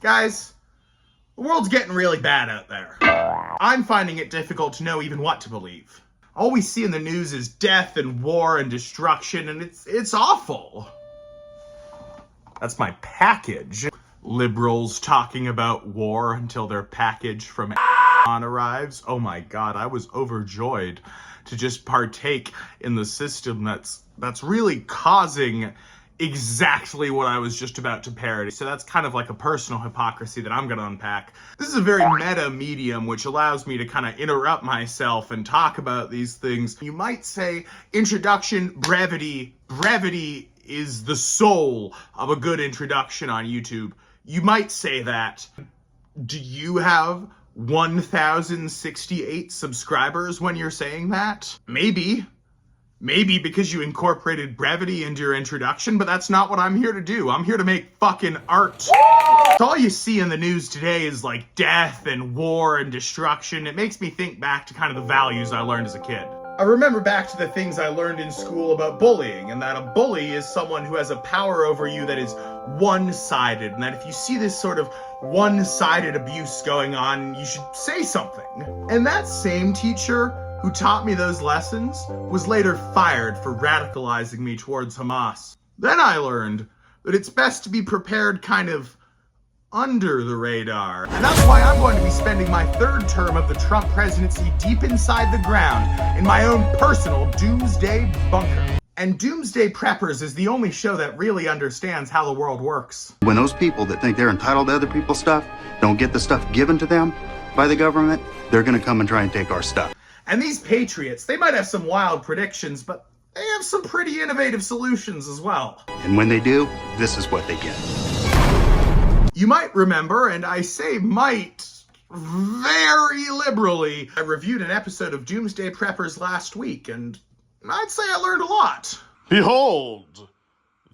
Guys, the world's getting really bad out there. I'm finding it difficult to know even what to believe. All we see in the news is death and war and destruction, and it's awful. That's my package. Liberals talking about war until their package from arrives. Oh my god, I was overjoyed to just partake in the system that's really causing exactly what I was just about to parody. So that's kind of like a personal hypocrisy that I'm gonna unpack. This is a very meta medium which allows me to kind of interrupt myself and talk about these things. You might say introduction, brevity. Brevity is the soul of a good introduction on YouTube. You might say that. Do you have 1,068 subscribers when you're saying that? Maybe. Maybe because you incorporated brevity into your introduction, but that's not what I'm here to do. I'm here to make fucking art. So all you see in the news today is like death and war and destruction. It makes me think back to kind of the values I learned as a kid. I remember back to the things I learned in school about bullying, and that a bully is someone who has a power over you that is one-sided, and that if you see this sort of one-sided abuse going on, you should say something. And that same teacher who taught me those lessons was later fired for radicalizing me towards Hamas. Then I learned that it's best to be prepared kind of under the radar. And that's why I'm going to be spending my third term of the Trump presidency deep inside the ground in my own personal Doomsday bunker. And Doomsday Preppers is the only show that really understands how the world works. When those people that think they're entitled to other people's stuff don't get the stuff given to them by the government, they're gonna come and try and take our stuff. And these patriots, they might have some wild predictions, but they have some pretty innovative solutions as well. And when they do, this is what they get. You might remember, and I say might very liberally, I reviewed an episode of Doomsday Preppers last week, and I'd say I learned a lot. Behold,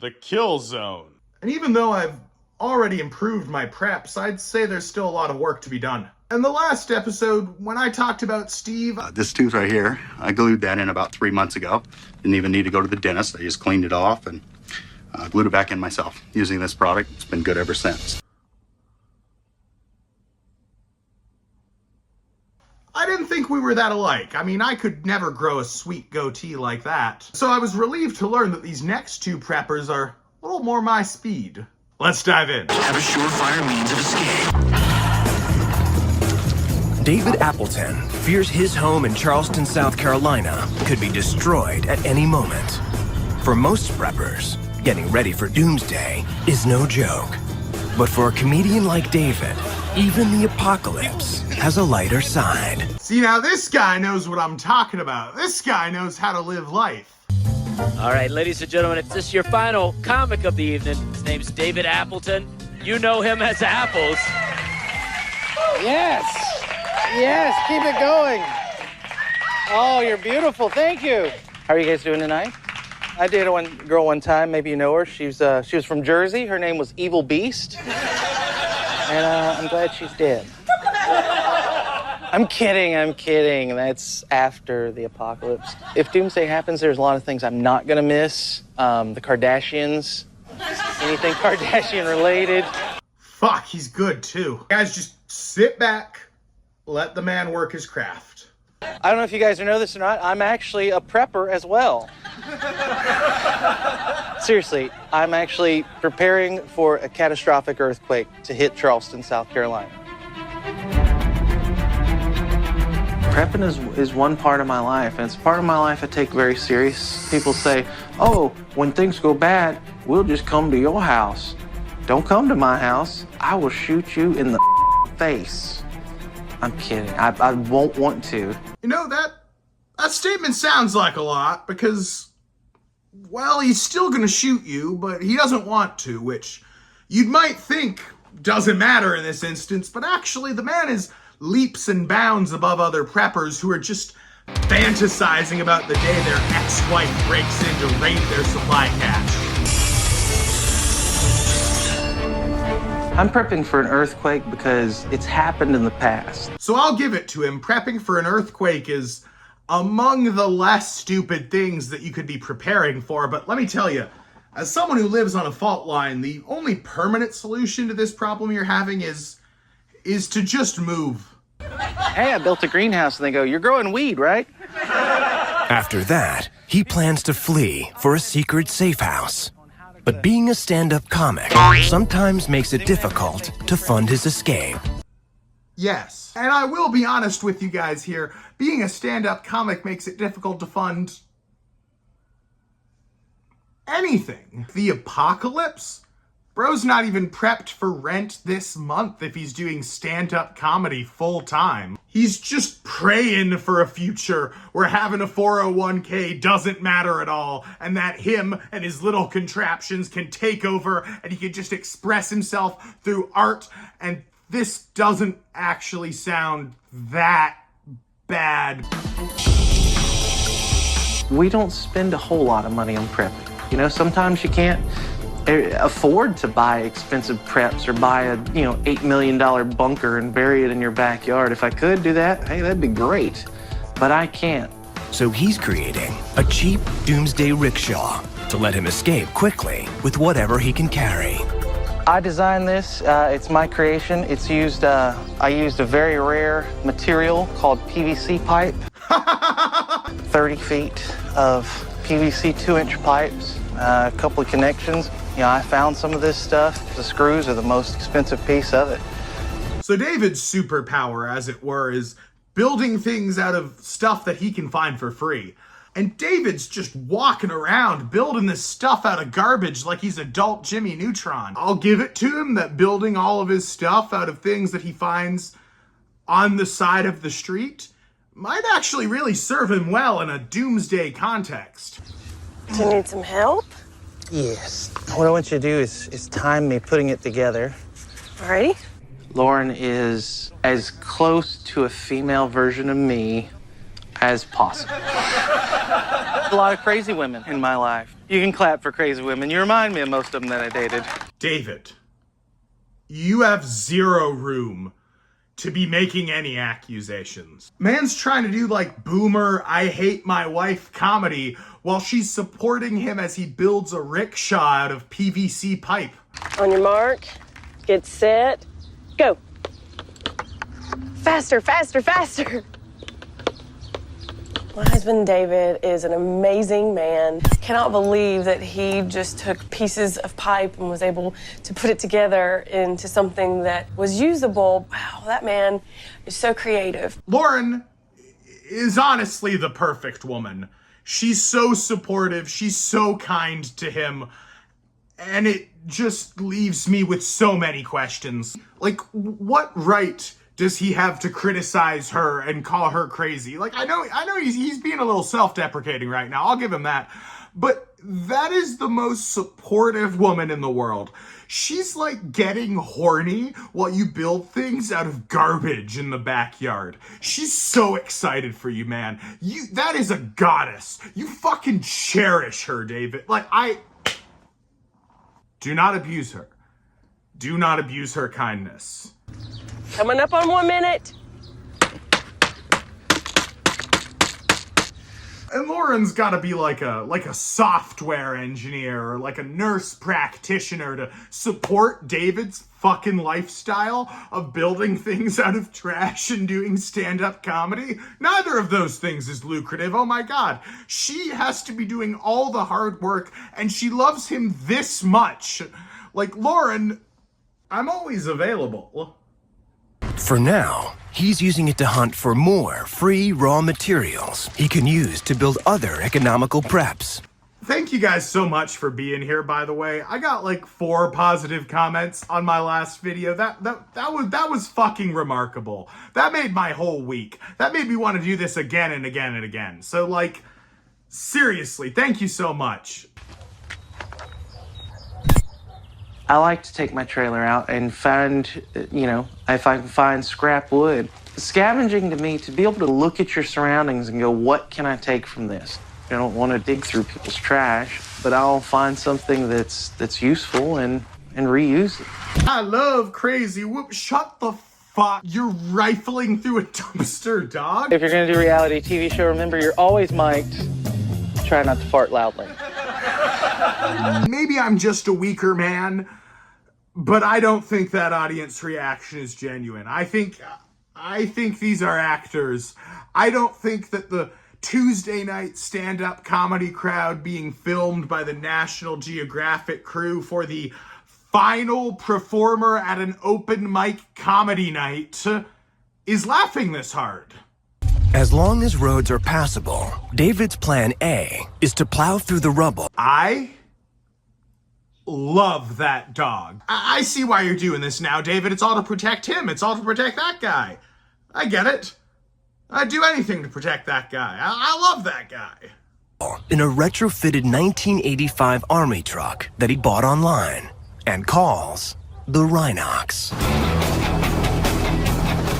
the kill zone. And even though I've already improved my preps, I'd say there's still a lot of work to be done. And the last episode, when I talked about Steve... This tooth right here, I glued that in about 3 months ago. Didn't even need to go to the dentist. I just cleaned it off and glued it back in myself. Using this product, it's been good ever since. I didn't think we were that alike. I mean, I could never grow a sweet goatee like that. So I was relieved to learn that these next two preppers are a little more my speed. Let's dive in. Have a surefire means of escape. David Appleton fears his home in Charleston, South Carolina could be destroyed at any moment. For most preppers, getting ready for Doomsday is no joke. But for a comedian like David, even the apocalypse has a lighter side. See, now this guy knows what I'm talking about. This guy knows how to live life. All right, ladies and gentlemen, it's this your final comic of the evening. His name's David Appleton. You know him as Apples. Yes. Yes, keep it going. Oh, you're beautiful. Thank you. How are you guys doing tonight? I dated one girl one time. Maybe you know her. She was from Jersey. Her name was Evil Beast. And I'm glad she's dead. I'm kidding. That's after the apocalypse. If Doomsday happens, there's a lot of things I'm not going to miss. The Kardashians. Anything Kardashian related. Fuck, he's good too. Guys, just sit back. Let the man work his craft. I don't know if you guys know this or not, I'm actually a prepper as well. Seriously, I'm actually preparing for a catastrophic earthquake to hit Charleston, South Carolina. Prepping is one part of my life, and it's a part of my life I take very serious. People say, oh, when things go bad, we'll just come to your house. Don't come to my house. I will shoot you in the face. I'm kidding. I won't want to. You know, that statement sounds like a lot because, well, he's still gonna shoot you, but he doesn't want to, which you might think doesn't matter in this instance, but actually the man is leaps and bounds above other preppers who are just fantasizing about the day their ex-wife breaks in to raid their supply cache. I'm prepping for an earthquake because it's happened in the past. So I'll give it to him. Prepping for an earthquake is among the less stupid things that you could be preparing for, but let me tell you, As someone who lives on a fault line, the only permanent solution to this problem you're having is to just move. Hey, I built a greenhouse, and they go, "You're growing weed, right?" After that, he plans to flee for a secret safe house. But being a stand-up comic sometimes makes it difficult to fund his escape. Yes. And I will be honest with you guys here. Being a stand-up comic makes it difficult to fund anything. The apocalypse? Bro's not even prepped for rent this month if he's doing stand-up comedy full time. He's just praying for a future where having a 401k doesn't matter at all, and that him and his little contraptions can take over and he can just express himself through art. And this doesn't actually sound that bad. We don't spend a whole lot of money on prepping. You know, sometimes you can't afford to buy expensive preps or buy a, $8 million bunker and bury it in your backyard. If I could do that, hey, that'd be great. But I can't. So he's creating a cheap Doomsday rickshaw to let him escape quickly with whatever he can carry. I designed this. It's my creation. It's used. I used a very rare material called PVC pipe. 30 feet of PVC 2-inch pipes, a couple of connections. I found some of this stuff. The screws are the most expensive piece of it. So David's superpower, as it were, is building things out of stuff that he can find for free. And David's just walking around building this stuff out of garbage like he's adult Jimmy Neutron. I'll give it to him that building all of his stuff out of things that he finds on the side of the street might actually really serve him well in a doomsday context. Do you need some help? Yes. What I want you to do is time me putting it together. Alrighty. Lauren is as close to a female version of me as possible. A lot of crazy women in my life. You can clap for crazy women. You remind me of most of them that I dated. David, you have zero room to be making any accusations. Man's trying to do like boomer, I hate my wife comedy while she's supporting him as he builds a rickshaw out of PVC pipe. On your mark, get set, go. Faster, faster, faster. My husband, David, is an amazing man. Cannot believe that he just took pieces of pipe and was able to put it together into something that was usable. Wow, that man is so creative. Lauren is honestly the perfect woman. She's so supportive, she's so kind to him, and it just leaves me with so many questions. Like, what right does he have to criticize her and call her crazy? Like, I know he's being a little self-deprecating right now. I'll give him that. But that is the most supportive woman in the world. She's like getting horny while you build things out of garbage in the backyard. She's so excited for you, man. That is a goddess. You fucking cherish her, David. Like, do not abuse her. Do not abuse her kindness. Coming up on 1 minute. And Lauren's gotta be like a software engineer or like a nurse practitioner to support David's fucking lifestyle of building things out of trash and doing stand-up comedy. Neither of those things is lucrative, oh my god. She has to be doing all the hard work and she loves him this much. Like, Lauren, I'm always available. For now, he's using it to hunt for more free raw materials he can use to build other economical preps. Thank you guys so much for being here, by the way. I got like 4 positive comments on my last video. That was fucking remarkable. That made my whole week. That made me want to do this again and again and again. So like, seriously, thank you so much. I like to take my trailer out and find, if I can find scrap wood. Scavenging to me, to be able to look at your surroundings and go, what can I take from this? I don't want to dig through people's trash, but I'll find something that's useful and reuse it. I love crazy whoop. Shut the fuck. You're rifling through a dumpster, dog. If you're going to do a reality TV show, remember you're always mic'd. Try not to fart loudly. Maybe I'm just a weaker man, but I don't think that audience reaction is genuine. I think these are actors. I don't think that the Tuesday night stand-up comedy crowd being filmed by the National Geographic crew for the final performer at an open mic comedy night is laughing this hard. As long as roads are passable, David's plan A is to plow through the rubble. I love that dog. I see why you're doing this now, David. It's all to protect him. It's all to protect that guy. I get it. I'd do anything to protect that guy. I love that guy. In a retrofitted 1985 Army truck that he bought online and calls the Rhinox.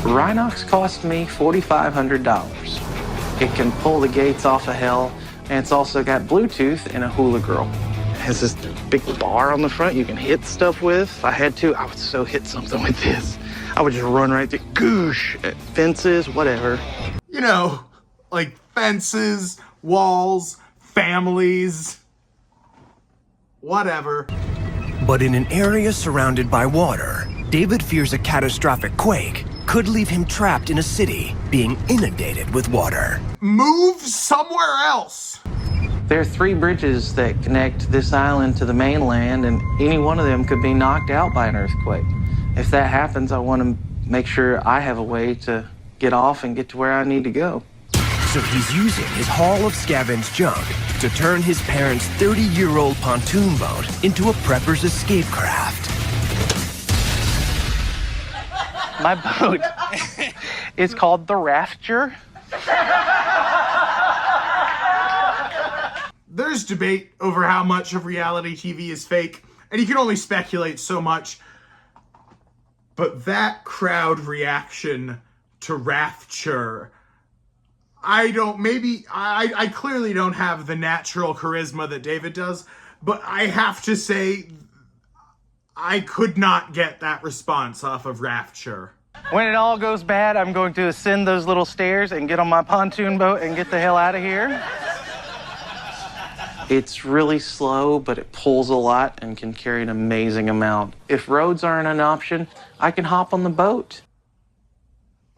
Rhinox cost me $4,500. It can pull the gates off of hell, and it's also got Bluetooth and a hula girl. It has this big bar on the front you can hit stuff with. If I had to, I would so hit something with this. I would just run right through, goosh, at fences, whatever. You know, like fences, walls, families, whatever. But in an area surrounded by water, David fears a catastrophic quake could leave him trapped in a city being inundated with water. Move somewhere else. There are 3 bridges that connect this island to the mainland, and any one of them could be knocked out by an earthquake. If that happens, I want to make sure I have a way to get off and get to where I need to go. So he's using his haul of scavenged junk to turn his parents' 30-year-old pontoon boat into a prepper's escape craft. My boat is called the Rafter. There's debate over how much of reality TV is fake, and you can only speculate so much. But that crowd reaction to Rapture, I clearly don't have the natural charisma that David does, but I have to say, I could not get that response off of Rapture. When it all goes bad, I'm going to ascend those little stairs and get on my pontoon boat and get the hell out of here. It's really slow, but it pulls a lot and can carry an amazing amount. If roads aren't an option, I can hop on the boat.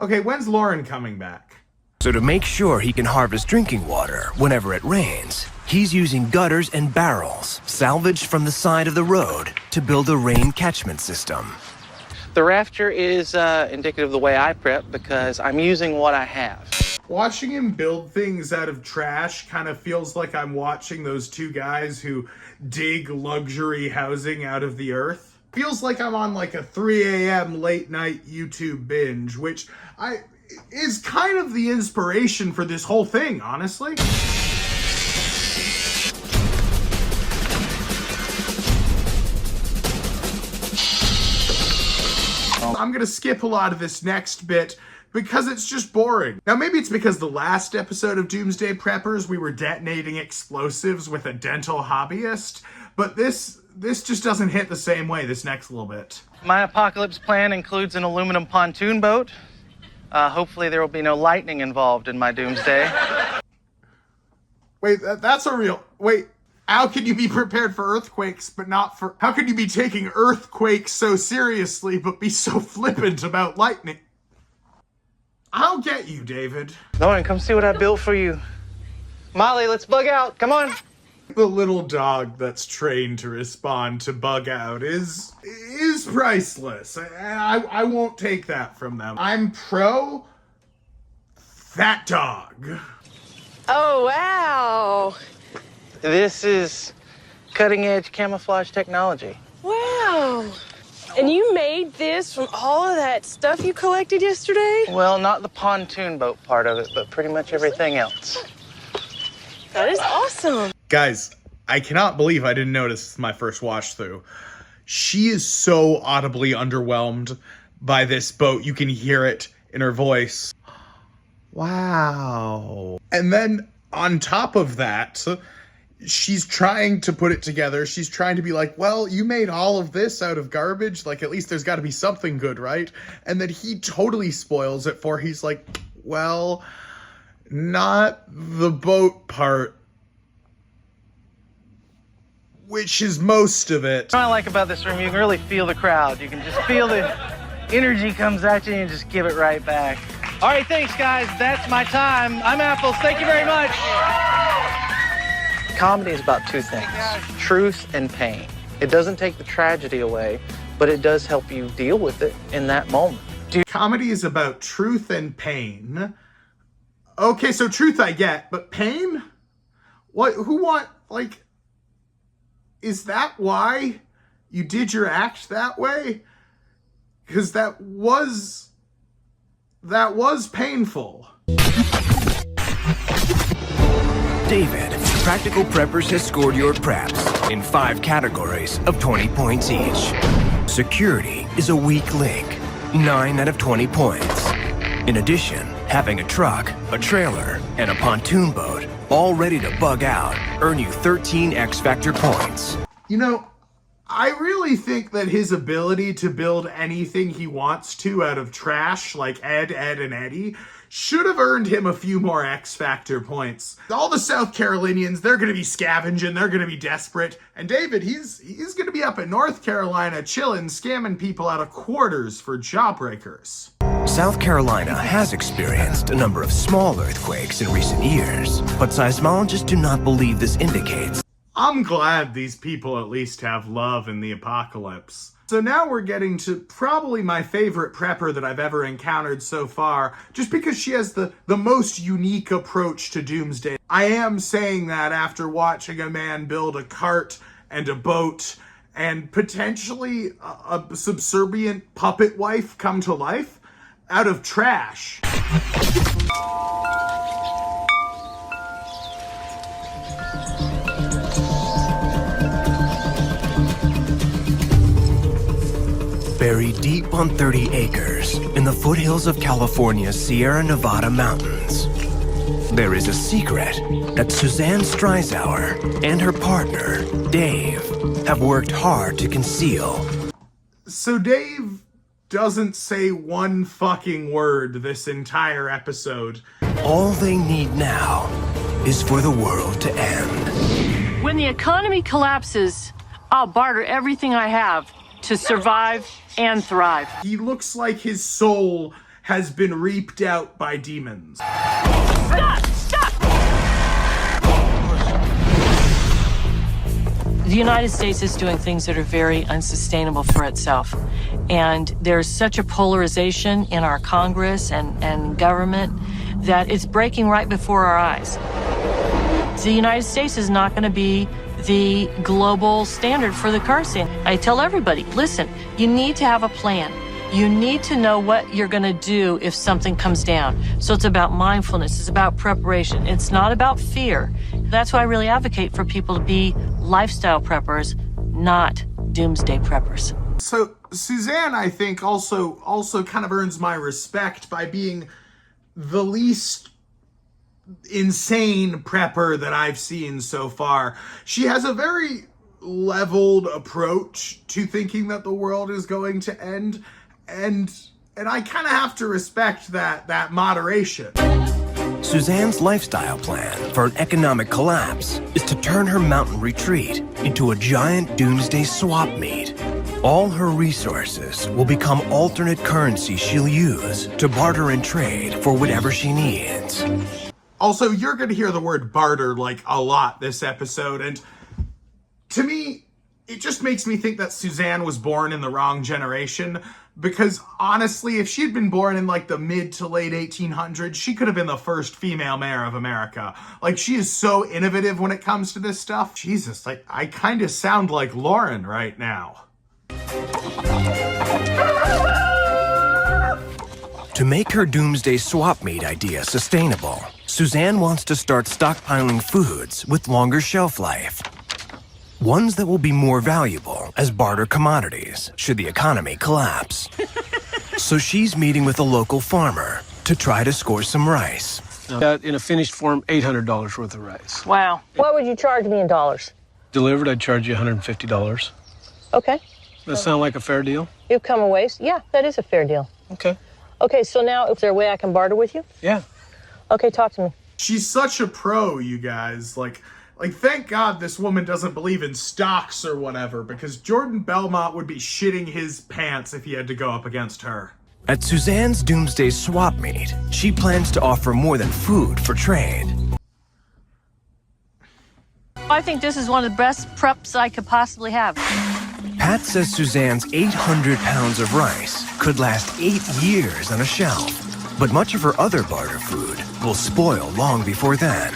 Okay, when's Lauren coming back? So to make sure he can harvest drinking water whenever it rains, he's using gutters and barrels salvaged from the side of the road to build a rain catchment system. The Rafter is indicative of the way I prep because I'm using what I have. Watching him build things out of trash kind of feels like I'm watching those 2 guys who dig luxury housing out of the earth. Feels like I'm on like a 3 a.m. late night YouTube binge, which is kind of the inspiration for this whole thing, honestly. I'm gonna skip a lot of this next bit because it's just boring. Now, maybe it's because the last episode of Doomsday Preppers, we were detonating explosives with a dental hobbyist, but this just doesn't hit the same way, this next little bit. My apocalypse plan includes an aluminum pontoon boat. Hopefully there will be no lightning involved in my Doomsday. Wait, that's a real... Wait, how can you be prepared for earthquakes, but not for... How can you be taking earthquakes so seriously, but be so flippant about lightning? I'll get you, David. Lauren, come see what I built for you. Molly, let's bug out. Come on. The little dog that's trained to respond to bug out is priceless. I won't take that from them. I'm pro that dog. Oh, wow. This is cutting-edge camouflage technology. Wow. And you made this from all of that stuff you collected yesterday? Well, not the pontoon boat part of it, but pretty much everything else. That is awesome. Guys, I cannot believe I didn't notice my first watch through. She is so audibly underwhelmed by this boat. You can hear it in her voice. Wow. And then on top of that, she's trying to put it together. She's trying to be like, well, you made all of this out of garbage. Like, at least there's got to be something good, right? And then he totally spoils it for her. He's like, well, not the boat part. which is most of it. What I like about this room, you can really feel the crowd. You can just feel the energy comes at you and you just give it right back. All right, thanks, guys. That's my time. I'm Apples. Thank you very much. Comedy is about two things, truth and pain. It doesn't take the tragedy away, but it does help you deal with it in that moment. Comedy is about truth and pain. Okay, so truth I get, but pain? What, is that why you did your act that way? Because that was painful. David, Practical Preppers has scored your preps in 5 categories of 20 points each. Security is a weak link, 9 out of 20 points. In addition, having a truck, a trailer, and a pontoon boat all ready to bug out earn you 13 X Factor points. You know, I really think that his ability to build anything he wants to out of trash, like Ed, and Eddie, should have earned him a few more X Factor points. All the South Carolinians, they're going to be scavenging, they're going to be desperate. And David, he's going to be up in North Carolina chilling, scamming people out of quarters for jawbreakers. South Carolina has experienced a number of small earthquakes in recent years, but seismologists do not believe this indicates. I'm glad these people at least have love in the apocalypse. So now we're getting to probably my favorite prepper that I've ever encountered so far, just because she has the most unique approach to Doomsday. I am saying that after watching a man build a cart and a boat and potentially a subservient puppet wife come to life out of trash. Buried deep on 30 acres in the foothills of California's Sierra Nevada mountains, there is a secret that Susanne Streisauer and her partner, Dave, have worked hard to conceal. So Dave doesn't say one fucking word this entire episode. All they need now is for the world to end. When the economy collapses, I'll barter everything I have to survive and thrive. He looks like his soul has been reaped out by demons. Stop! Stop! The United States is doing things that are very unsustainable for itself. And there's such a polarization in our Congress and government that it's breaking right before our eyes. The United States is not going to be the global standard for the car scene. I tell everybody, listen, you need to have a plan. You need to know what you're going to do if something comes down. So it's about mindfulness. It's about preparation. It's not about fear. That's why I really advocate for people to be lifestyle preppers, not doomsday preppers. So Susanne, I think, also kind of earns my respect by being the least insane prepper that I've seen so far. She has a very leveled approach to thinking that the world is going to end, and I kind of have to respect that moderation. Suzanne's lifestyle plan for an economic collapse is to turn her mountain retreat into a giant doomsday swap meet. All her resources will become alternate currency she'll use to barter and trade for whatever she needs. Also, you're going to hear the word barter like a lot this episode, and to me, it just makes me think that Susanne was born in the wrong generation, because honestly, if she'd been born in like the mid to late 1800s, she could have been the first female mayor of America. Like, she is so innovative when it comes to this stuff. Jesus, like, I kind of sound like Lauren right now. To make her doomsday swap meet idea sustainable, Susanne wants to start stockpiling foods with longer shelf life. Ones that will be more valuable as barter commodities should the economy collapse. So she's meeting with a local farmer to try to score some rice. Got in a finished form $800 worth of rice. Wow. What would you charge me in dollars? Delivered, I'd charge you $150. Okay. That sound like a fair deal? You've come a ways. Yeah, that is a fair deal. Okay. Okay, so now is there a way I can barter with you? Yeah. Okay, talk to me. She's such a pro, you guys. Like Like, thank God this woman doesn't believe in stocks or whatever, because Jordan Belmont would be shitting his pants if he had to go up against her. At Suzanne's Doomsday swap meet, she plans to offer more than food for trade. I think this is one of the best preps I could possibly have. Pat says Suzanne's 800 pounds of rice could last 8 years on a shelf, but much of her other barter food will spoil long before then.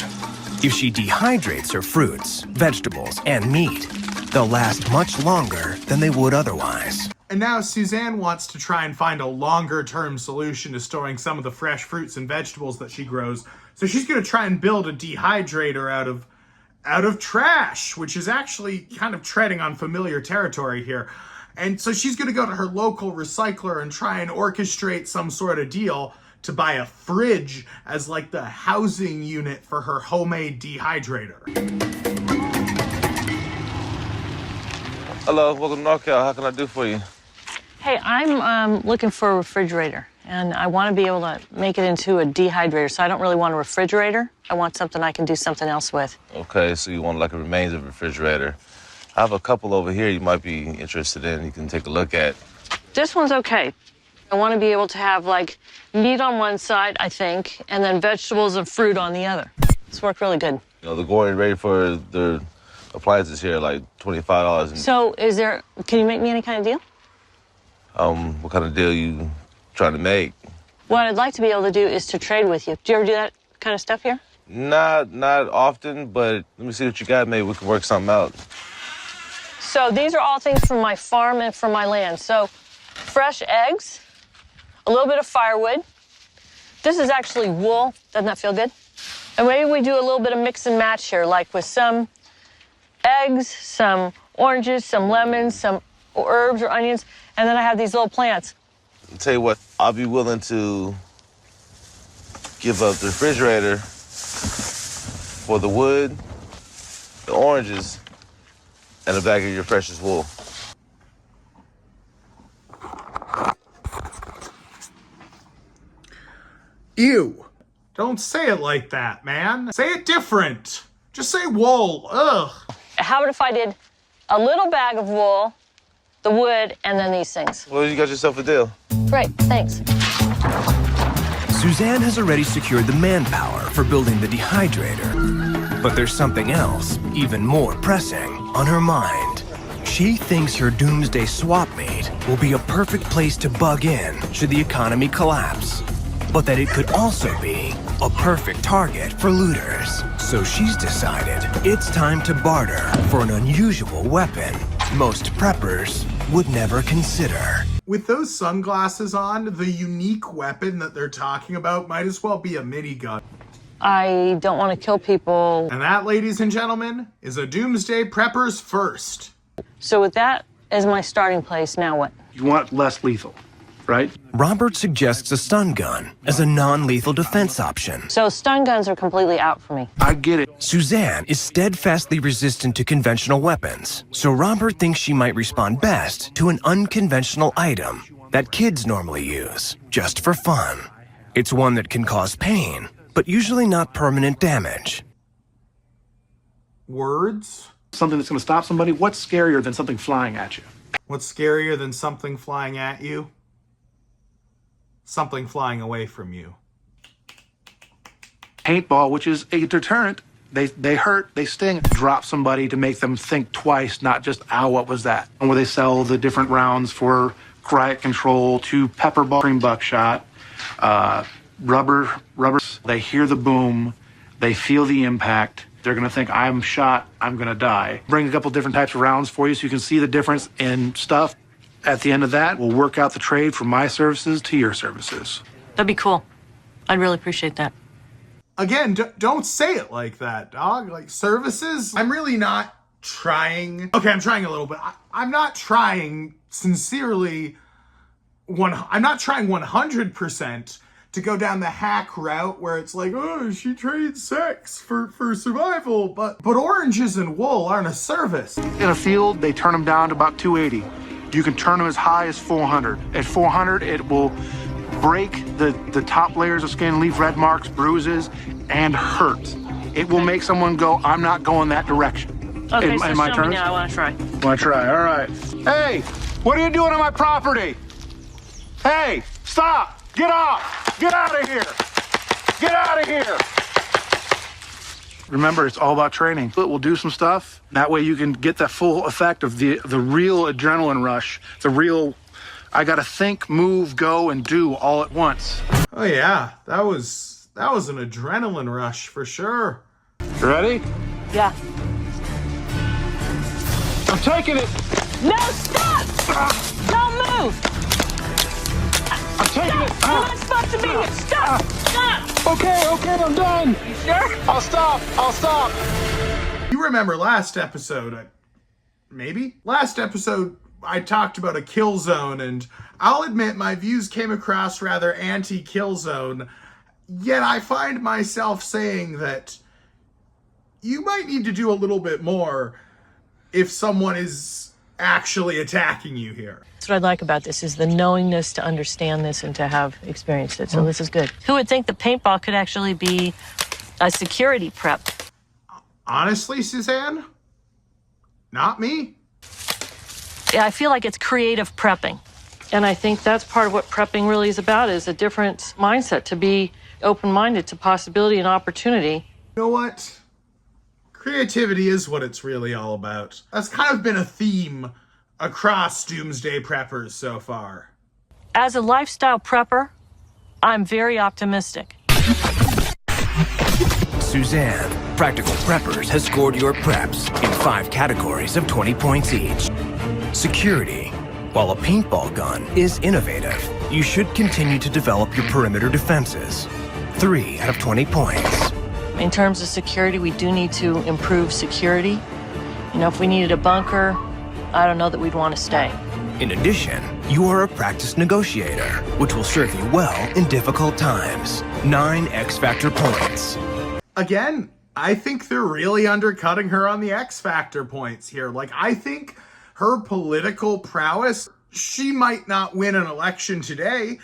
If she dehydrates her fruits, vegetables, and meat, they'll last much longer than they would otherwise. And now Suzanne wants to try and find a longer-term solution to storing some of the fresh fruits and vegetables that she grows. So she's going to try and build a dehydrator out of trash, which is actually kind of treading on familiar territory here. And so she's going to go to her local recycler and try and orchestrate some sort of deal to buy a fridge as like the housing unit for her homemade dehydrator. Hello, welcome to NorCal. How can I do for you? Hey, I'm looking for a refrigerator, and I want to be able to make it into a dehydrator, so I don't really want a refrigerator. I want something I can do something else with. Okay, so you want like a remains of refrigerator. I have a couple over here you might be interested in. You can take a look at. This one's okay. I want to be able to have, like, meat on one side, I think, and then vegetables and fruit on the other. It's worked really good. You know, the going rate for the appliances here, like $25. So can you make me any kind of deal? What kind of deal you trying to make? What I'd like to be able to do is to trade with you. Do you ever do that kind of stuff here? Not often, but let me see what you got. Maybe we can work something out. So these are all things from my farm and from my land. So fresh eggs, a little bit of firewood. This is actually wool. Doesn't that feel good? And maybe we do a little bit of mix and match here, like with some eggs, some oranges, some lemons, some herbs or onions, and then I have these little plants. I'll tell you what, I'll be willing to give up the refrigerator for the wood, the oranges, and the bag of your precious wool. Ew. Don't say it like that, man. Say it different. Just say wool. Ugh. How about if I did a little bag of wool, the wood, and then these things? Well, you got yourself a deal. Great, thanks. Suzanne has already secured the manpower for building the dehydrator, but there's something else, even more pressing, on her mind. She thinks her Doomsday swap meet will be a perfect place to bug in should the economy collapse, but that it could also be a perfect target for looters. So she's decided it's time to barter for an unusual weapon most preppers would never consider. With those sunglasses on, the unique weapon that they're talking about might as well be a minigun. I don't want to kill people. And that, ladies and gentlemen, is a Doomsday Prepper's first. So with that as my starting place, now what? You want less lethal, right? Robert suggests a stun gun as a non-lethal defense option. So stun guns are completely out for me. I get it. Suzanne is steadfastly resistant to conventional weapons, so Robert thinks she might respond best to an unconventional item that kids normally use, just for fun. It's one that can cause pain, but usually not permanent damage. Words? Something that's going to stop somebody. What's scarier than something flying at you? What's scarier than something flying at you? Something flying away from you. Paintball, which is a deterrent. They hurt, they sting. Drop somebody to make them think twice, not just, ow, what was that? And where they sell the different rounds for riot control to pepper ball, cream buckshot, rubber. They hear the boom, they feel the impact. They're gonna think, I'm shot, I'm gonna die. Bring a couple different types of rounds for you so you can see the difference in stuff. At the end of that, we'll work out the trade from my services to your services. That'd be cool. I'd really appreciate that. Again, don't say it like that, dog. Like, services? I'm really not trying. Okay, I'm trying a little bit. I'm not trying sincerely. I'm not trying 100% to go down the hack route where it's like, oh, she trades sex for survival. But oranges and wool aren't a service. In a field, they turn them down to about 280. You can turn them as high as 400. At 400, it will break the top layers of skin, leave red marks, bruises, and hurt. It will make someone go, I'm not going that direction. Okay, in so my show terms? me now. I want to try. Want to try? All right. Hey, what are you doing on my property? Hey, stop. Get off. Get out of here. Get out of here. Remember, it's all about training. We'll do some stuff. That way you can get the full effect of the real adrenaline rush, the real, I got to think, move, go, and do all at once. Oh yeah, that was an adrenaline rush for sure. You ready? Yeah. I'm taking it. No, stop! Don't move! I'm taking it. You're not supposed to be here. Stop! Stop! Okay, I'm done. You sure? I'll stop. You remember last episode, last episode, I talked about a kill zone, and I'll admit my views came across rather anti-kill zone, yet I find myself saying that you might need to do a little bit more if someone is actually attacking you here. That's what I like about this, is the knowingness to understand this and to have experienced it. So this is good. Who would think the paintball could actually be a security prep? Honestly, Suzanne, not me. Yeah, I feel like it's creative prepping. And I think that's part of what prepping really is about, is a different mindset, to be open-minded to possibility and opportunity. You know what? Creativity is what it's really all about. That's kind of been a theme across Doomsday Preppers so far. As a lifestyle prepper, I'm very optimistic. Susanne, Practical Preppers, has scored your preps in 5 categories of 20 points each. Security. While a paintball gun is innovative, you should continue to develop your perimeter defenses. 3 out of 20 points. In terms of security, we do need to improve security. You know, if we needed a bunker, I don't know that we'd want to stay. In addition, you are a practiced negotiator, which will serve you well in difficult times. 9 X Factor points. Again, I think they're really undercutting her on the X Factor points here. Like, I think her political prowess, she might not win an election today,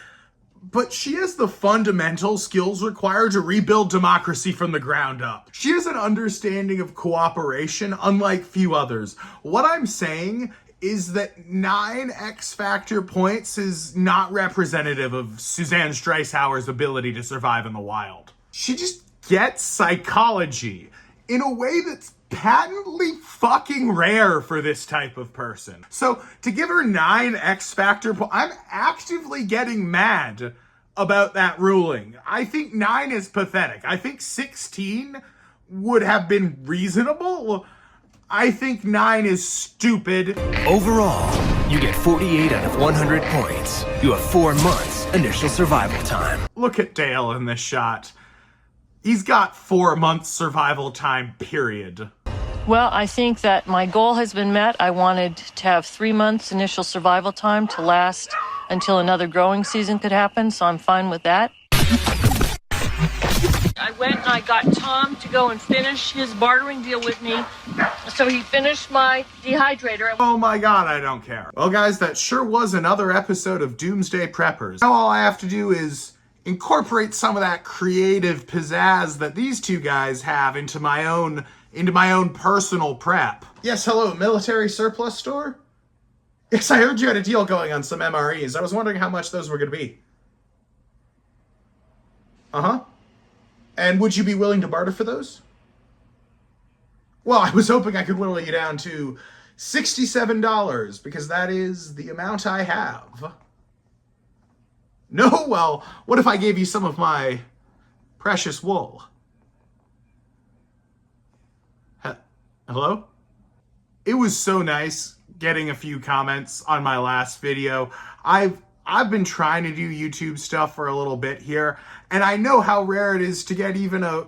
but she has the fundamental skills required to rebuild democracy from the ground up. She has an understanding of cooperation unlike few others. What I'm saying is that 9 X Factor points is not representative of Susanne Streishauer's ability to survive in the wild. She just gets psychology in a way that's patently fucking rare for this type of person. So to give her 9 X Factor points, I'm actively getting mad about that ruling. I think 9 is pathetic. I think 16 would have been reasonable. I think 9 is stupid. Overall, you get 48 out of 100 points. You have 4 months initial survival time. Look at Dale in this shot. He's got 4 months survival time, period. Well, I think that my goal has been met. I wanted to have 3 months initial survival time to last until another growing season could happen, so I'm fine with that. I went and I got Tom to go and finish his bartering deal with me, so he finished my dehydrator. Oh my god, I don't care. Well guys, that sure was another episode of Doomsday Preppers. Now all I have to do is incorporate some of that creative pizzazz that these two guys have into my own personal prep. Yes, hello, military surplus store? Yes, I heard you had a deal going on some MREs. I was wondering how much those were going to be. Uh-huh. And would you be willing to barter for those? Well, I was hoping I could whittle you down to $67, because that is the amount I have. No? Well, what if I gave you some of my precious wool? Hello? It was so nice getting a few comments on my last video. I've been trying to do YouTube stuff for a little bit here, and I know how rare it is to get even a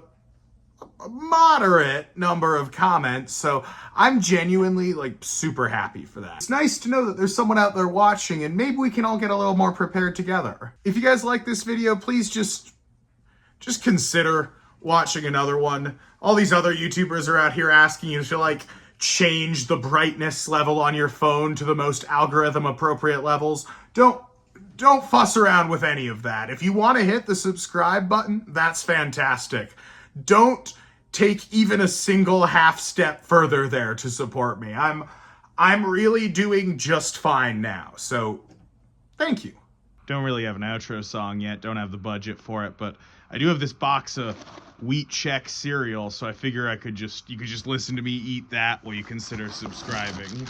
moderate number of comments, so I'm genuinely super happy for that. It's nice to know that there's someone out there watching, and maybe we can all get a little more prepared together. If you guys like this video, please just consider watching another one. All these other YouTubers are out here asking you to change the brightness level on your phone to the most algorithm appropriate levels. Don't fuss around with any of that. If you want to hit the subscribe button, that's fantastic. Don't take even a single half step further there to support me. I'm really doing just fine now. So thank you. Don't really have an outro song yet. Don't have the budget for it, but I do have this box of wheat check cereal, so I figure you could just listen to me eat that while you consider subscribing.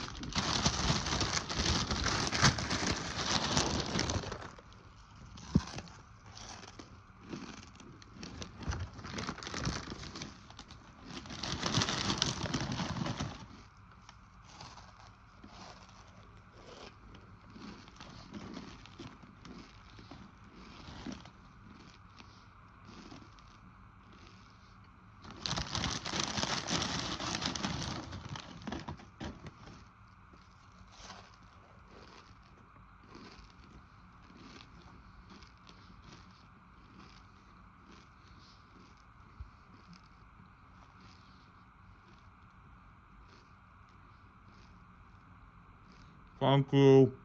Thank you.